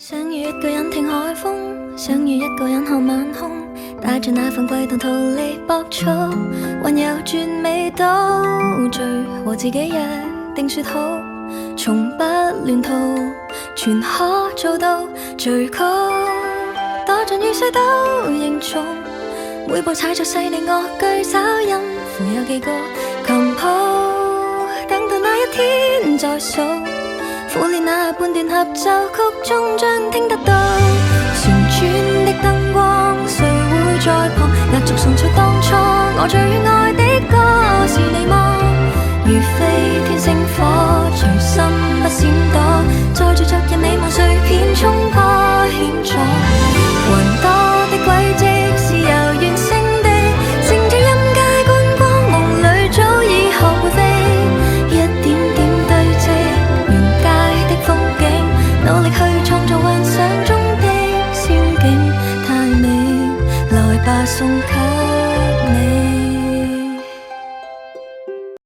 想與一個人聽海風，想與一個人看晚空，帶着那份悸動逃離搏速，還有絕美到最和自己約定說好，從不亂套，全可做到最高。多盡雨水都凝重，每步踩着細膩樂句，找音符有幾個琴譜，等到那一天再數，苦練那半段合奏曲終將聽得到。旋轉的燈光誰會在旁壓軸送出當初我最愛的歌是你嗎？如飛天星火隨心不閃躲，載住昨日美夢碎片衝破險阻，雲多的軌跡是由原聲的乘着音階觀光夢裏早已學會飛，一點點堆積原街的風景，努力去創造幻想中的仙境，太美來吧送給